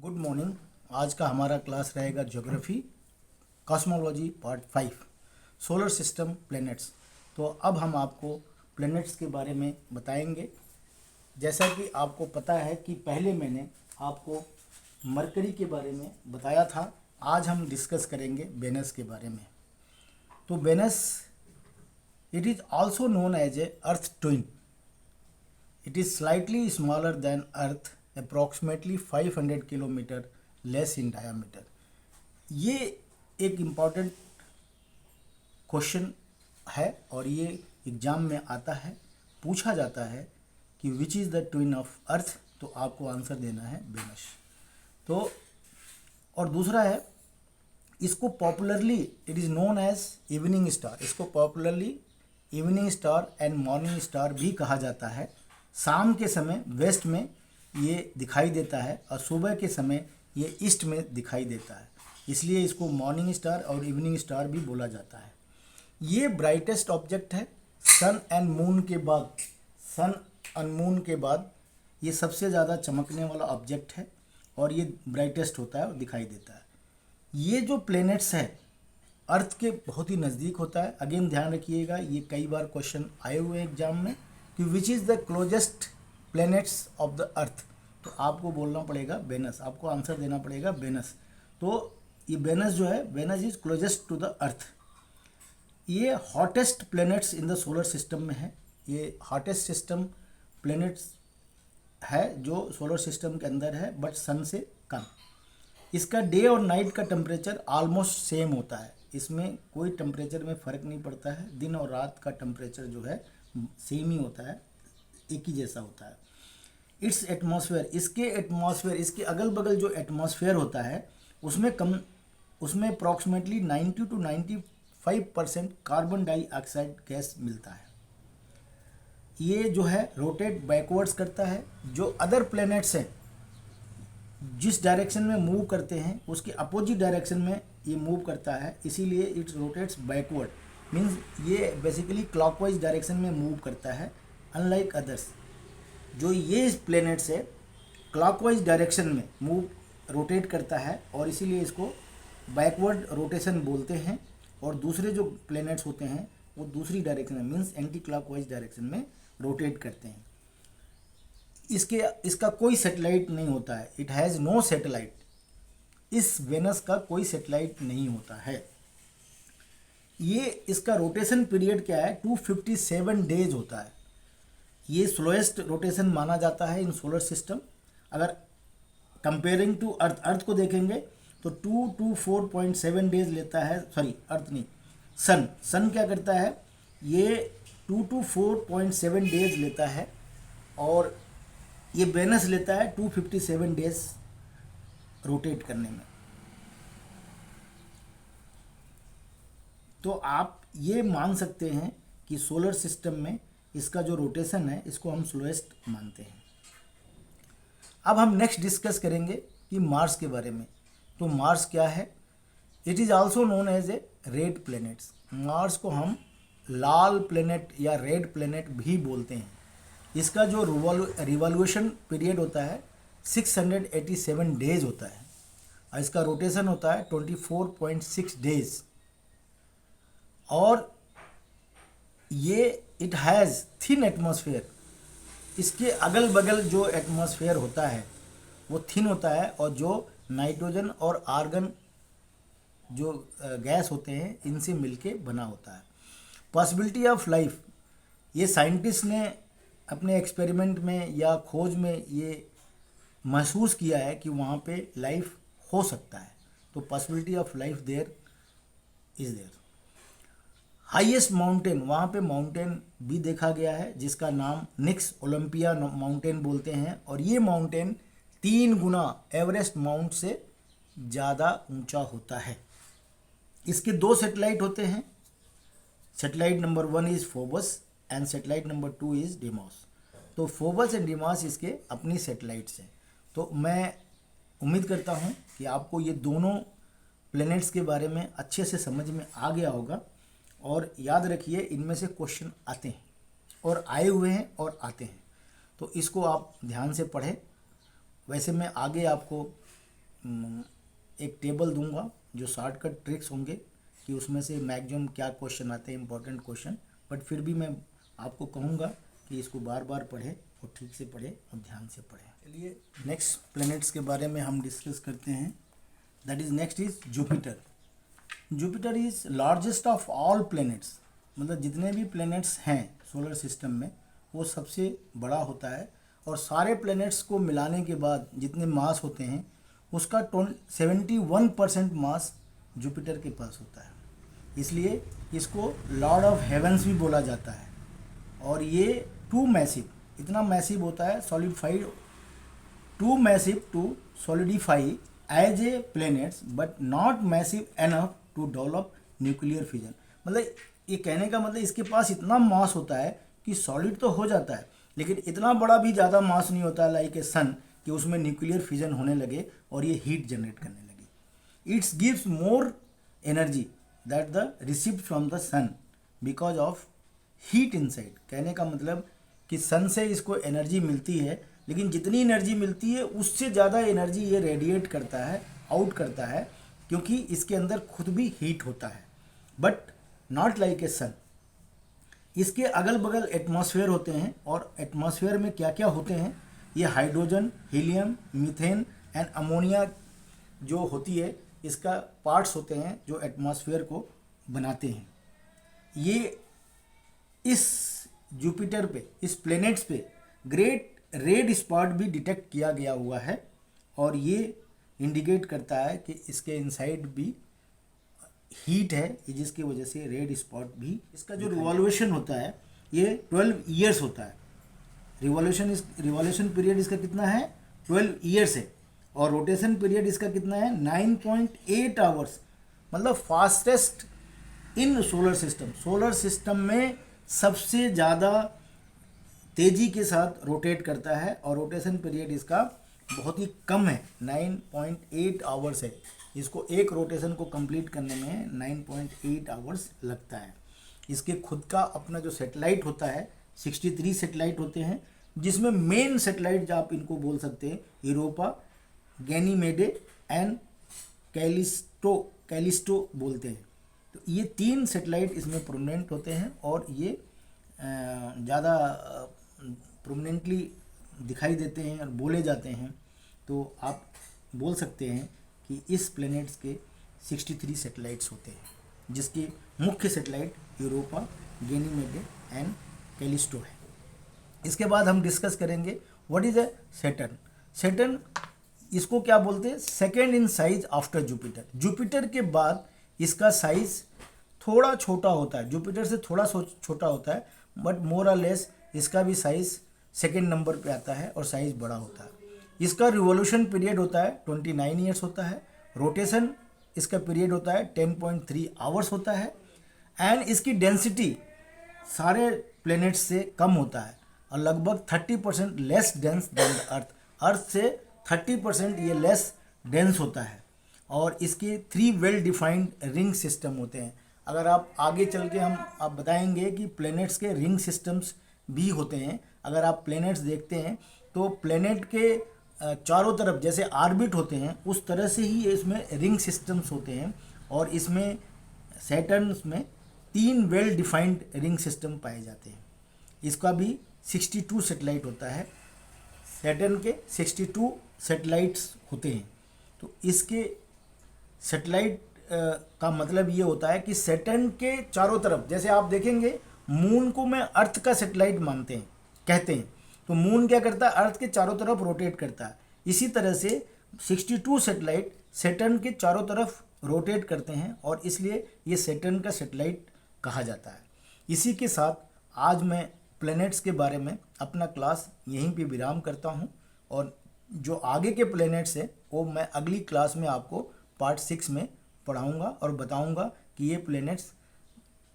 Good morning. आज का हमारा क्लास रहेगा geography cosmology part 5 solar system planets. तो अब हम आपको प्लैनेट्स के बारे में बताएंगे। जैसा कि आपको पता है कि पहले मैंने आपको मरकरी के बारे में बताया था, आज हम डिस्कस करेंगे वेनस के बारे में। तो Venus it is also known as a Earth twin. It is slightly smaller than Earth, approximately 500 kilometre less in diameter। ये एक इम्पॉर्टेंट क्वेश्चन है और ये एग्ज़ाम में आता है, पूछा जाता है कि which is the twin of earth. तो आपको आंसर देना है वेनस। तो और दूसरा है, इसको popularly it is known as evening star. इसको popularly evening star and morning star भी कहा जाता है। शाम के समय वेस्ट में ये दिखाई देता है और सुबह के समय ये ईस्ट में दिखाई देता है, इसलिए इसको मॉर्निंग स्टार और इवनिंग स्टार भी बोला जाता है। ये ब्राइटेस्ट ऑब्जेक्ट है सन एंड मून के बाद। सन एंड मून के बाद ये सबसे ज़्यादा चमकने वाला ऑब्जेक्ट है और ये ब्राइटेस्ट होता है और दिखाई देता है। ये जो प्लैनेट्स है अर्थ के बहुत ही नज़दीक होता है। अगेन ध्यान रखिएगा, ये कई बार क्वेश्चन आए हुए हैं एग्जाम में कि which is the closest planets of the earth. तो आपको बोलना पड़ेगा वेनस, आपको आंसर देना पड़ेगा वेनस। तो ये वेनस जो है, Venus is closest to the earth. ये hottest planets in the solar system में है। ये हॉटेस्ट सिस्टम प्लैनेट्स है जो सोलर सिस्टम के अंदर है, बट सन से कम। इसका डे और नाइट का टेम्परेचर ऑलमोस्ट सेम होता है। इसमें कोई टेम्परेचर में फ़र्क नहीं पड़ता है। दिन और रात का टेम्परेचर जो है सेम ही होता है, एक ही जैसा होता है। इट्स एटमॉस्फेयर, इसके अगल बगल जो एटमॉस्फेयर होता है उसमें approximately 90 to 95% carbon dioxide gas मिलता है। ये जो है रोटेट बैकवर्ड्स करता है। जो अदर प्लैनेट्स हैं जिस डायरेक्शन में मूव करते हैं उसके अपोजिट डायरेक्शन में ये मूव करता है, इसीलिए इट्स रोटेट्स बैकवर्ड। मीन्स ये बेसिकली क्लॉकवाइज डायरेक्शन में मूव करता है, अनलाइक अदर्स। जो ये प्लैनेट्स है क्लॉकवाइज डायरेक्शन में मूव रोटेट करता है और इसीलिए इसको बैकवर्ड रोटेशन बोलते हैं। और दूसरे जो प्लैनेट्स होते हैं वो दूसरी डायरेक्शन में मीन्स एंटी क्लॉकवाइज डायरेक्शन में रोटेट करते हैं। इसका कोई सैटेलाइट नहीं होता है। It has no satellite. इस वेनस का कोई सैटेलाइट नहीं होता है। ये इसका रोटेशन पीरियड क्या है, 257 डेज होता है। ये स्लोएस्ट रोटेशन माना जाता है इन सोलर सिस्टम। अगर कंपेयरिंग टू अर्थ को देखेंगे तो 224.7 डेज लेता है। सॉरी, अर्थ नहीं, सन क्या करता है, ये 224.7 डेज लेता है और ये वेनस लेता है 257 डेज रोटेट करने में। तो आप ये मान सकते हैं कि सोलर सिस्टम में इसका जो रोटेशन है इसको हम स्लोएस्ट मानते हैं। अब हम नेक्स्ट डिस्कस करेंगे कि मार्स के बारे में। तो मार्स क्या है, it is also known as a red planets. Mars को हम लाल प्लैनेट या रेड प्लैनेट भी बोलते हैं। इसका जो रिवॉल्यूशन पीरियड होता है 687 डेज होता है और इसका रोटेशन होता है 24.6 डेज। और ये इट हैज़ थिन एटमॉस्फेयर। इसके अगल बगल जो एटमॉस्फेयर होता है वो थिन होता है और जो नाइट्रोजन और आर्गन जो गैस होते हैं इनसे मिलके बना होता है। पॉसिबिलिटी ऑफ लाइफ, ये साइंटिस्ट ने अपने एक्सपेरिमेंट में या खोज में ये महसूस किया है कि वहाँ पे लाइफ हो सकता है। तो possibility of life there is there. Highest mountain, वहाँ पे माउंटेन भी देखा गया है जिसका नाम निक्स ओलंपिया माउंटेन बोलते हैं और ये माउंटेन 3 गुना एवरेस्ट माउंट से ज़्यादा ऊंचा होता है। इसके 2 सैटेलाइट होते हैं। Satellite number 1 is Phobos and satellite number 2 is Deimos. तो फोबस एंड डिमॉस इसके अपनी सैटेलाइट्स हैं। तो मैं उम्मीद करता हूँ कि आपको ये दोनों प्लैनेट्स के बारे में अच्छे से समझ में आ गया होगा। और याद रखिए, इनमें से क्वेश्चन आते हैं और आए हुए हैं और आते हैं, तो इसको आप ध्यान से पढ़ें। वैसे मैं आगे आपको एक टेबल दूंगा जो शॉर्टकट ट्रिक्स होंगे कि उसमें से मैक्सिमम क्या क्वेश्चन आते हैं, इंपॉर्टेंट क्वेश्चन, बट फिर भी मैं आपको कहूँगा कि इसको बार बार पढ़े और ठीक से पढ़े और ध्यान से पढ़े। चलिए नेक्स्ट प्लैनेट्स के बारे में हम डिस्कस करते हैं। That is next is Jupiter. Jupiter is largest of all planets, मतलब जितने भी प्लैनेट्स हैं सोलर सिस्टम में वो सबसे बड़ा होता है, और सारे प्लैनेट्स को मिलाने के बाद जितने मास होते हैं उसका 71% मास जुपिटर के पास होता है, इसलिए इसको लॉर्ड ऑफ हेवंस भी बोला जाता है। और ये टू मैसिव, इतना मैसिव होता है, solidified, too massive to solidify as a planets but not massive enough to develop nuclear fusion. मतलब ये कहने का मतलब इसके पास इतना मास होता है कि सॉलिड तो हो जाता है, लेकिन इतना बड़ा भी ज़्यादा मास नहीं होता लाइक ए सन कि उसमें न्यूक्लियर फ्यूजन होने लगे और ये हीट जनरेट करने लगे। It's gives more energy that the received from the sun because of heat inside. कहने का मतलब कि सन से इसको एनर्जी मिलती है, लेकिन जितनी एनर्जी मिलती है उससे ज़्यादा एनर्जी ये रेडिएट करता है, आउट करता है, क्योंकि इसके अंदर खुद भी हीट होता है, बट नॉट लाइक ए सन। इसके अगल बगल एटमॉस्फेयर होते हैं, और एटमॉस्फेयर में क्या क्या होते हैं, ये hydrogen, helium, methane and ammonia जो होती है इसका पार्ट्स होते हैं जो एटमॉस्फेयर को बनाते हैं। ये इस जुपिटर पे, इस प्लैनेट्स पे ग्रेट रेड स्पॉट भी डिटेक्ट किया गया हुआ है, और ये इंडिकेट करता है कि इसके इनसाइड भी हीट है, जिसकी वजह से रेड स्पॉट भी। इसका जो रिवॉल्यूशन होता है ये 12 ईयर्स होता है। रिवॉल्यूशन पीरियड इसका कितना है, 12 ईयर्स है, और रोटेशन पीरियड इसका कितना है, 9.8 आवर्स। मतलब fastest in solar system. Solar system में सबसे ज़्यादा तेज़ी के साथ रोटेट करता है, और रोटेशन पीरियड इसका बहुत ही कम है, 9.8 आवर्स है। इसको एक रोटेशन को कंप्लीट करने में 9.8 आवर्स लगता है। इसके खुद का अपना जो सैटेलाइट होता है, 63 सैटेलाइट होते हैं, जिसमें मेन सैटेलाइट जो आप इनको बोल सकते हैं यूरोपा, गैनीमेडे एंड कैलिस्टो बोलते हैं। तो ये 3 सैटेलाइट इसमें प्रोमिनेंट होते हैं, और ये ज़्यादा प्रोमिनेंटली दिखाई देते हैं और बोले जाते हैं। तो आप बोल सकते हैं कि इस प्लैनेट्स के 63 सैटेलाइट्स होते हैं, जिसके मुख्य सैटेलाइट यूरोपा, गैनीमेडे एंड कैलिस्टो है। इसके बाद हम डिस्कस करेंगे what is a Saturn. Saturn इसको क्या बोलते हैं, second in size after Jupiter. Jupiter के बाद इसका साइज थोड़ा छोटा होता है, जुपिटर से थोड़ा छोटा होता है, बट मोर और लेस इसका भी साइज सेकेंड नंबर पे आता है और साइज बड़ा होता है। इसका रिवॉल्यूशन पीरियड होता है 29 ईयर्स होता है। रोटेशन इसका पीरियड होता है 10.3 आवर्स होता है, एंड इसकी डेंसिटी सारे प्लैनेट्स से कम होता है, और लगभग 30% less dense than the earth. Earth से 30% ये लेस डेंस होता है, और इसके 3 वेल डिफाइंड रिंग सिस्टम होते हैं। अगर आप आगे चल के आप बताएंगे कि प्लैनेट्स के रिंग सिस्टम्स भी होते हैं। अगर आप प्लैनेट्स देखते हैं तो प्लैनेट के चारों तरफ जैसे ऑर्बिट होते हैं उस तरह से ही इसमें रिंग सिस्टम्स होते हैं, और इसमें सैटर्न में 3 वेल डिफाइंड रिंग सिस्टम पाए जाते हैं। इसका भी 62 सैटेलाइट होता है। सैटर्न के 62 सैटेलाइट्स होते हैं। तो इसके सैटेलाइट का मतलब ये होता है कि सैटर्न के चारों तरफ, जैसे आप देखेंगे मून को मैं अर्थ का सैटेलाइट मानते हैं, कहते हैं, तो मून क्या करता है, अर्थ के चारों तरफ रोटेट करता है। इसी तरह से 62 सैटेलाइट सैटर्न के चारों तरफ रोटेट करते हैं, और इसलिए ये सैटर्न का सैटेलाइट कहा जाता है। इसी के साथ आज मैं प्लैनेट्स के बारे में अपना क्लास यहीं पे विराम करता हूं, और जो आगे के प्लैनेट्स हैं वो मैं अगली क्लास में आपको पार्ट 6 में पढ़ाऊंगा और बताऊंगा कि ये प्लैनेट्स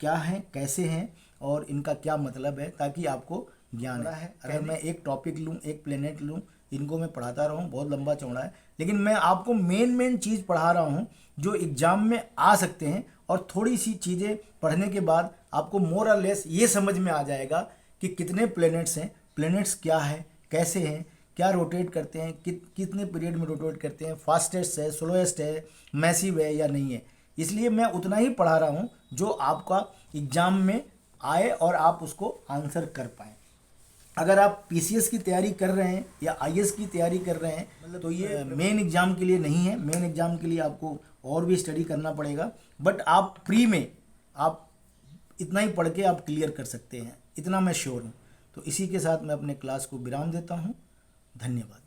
क्या हैं, कैसे हैं, और इनका क्या मतलब है, ताकि आपको ज्ञान है। अगर मैं एक टॉपिक लूँ, एक प्लैनेट लूँ, इनको मैं पढ़ाता रहूँ, बहुत लंबा चौड़ा है, लेकिन मैं आपको मेन चीज़ पढ़ा रहा हूँ जो एग्ज़ाम में आ सकते हैं, और थोड़ी सी चीज़ें पढ़ने के बाद आपको मोर और लेस ये समझ में आ जाएगा कि कितने प्लैनेट्स हैं, प्लैनेट्स क्या है, कैसे हैं, क्या रोटेट करते हैं, कितने पीरियड में रोटेट करते हैं, फास्टेस्ट है, स्लोएस्ट है, मैसिव है या नहीं है। इसलिए मैं उतना ही पढ़ा रहा हूँ जो आपका एग्जाम में आए और आप उसको आंसर कर पाएँ। अगर आप पीसीएस की तैयारी कर रहे हैं या आईएएस की तैयारी कर रहे हैं मतलब तो ये मेन एग्ज़ाम के लिए नहीं है। मेन एग्ज़ाम के लिए आपको और भी स्टडी करना पड़ेगा, बट आप प्री में आप इतना ही पढ़ के आप क्लियर कर सकते हैं, इतना मैं श्योर हूँ। तो इसी के साथ मैं अपने क्लास को विराम देता हूँ। धन्यवाद।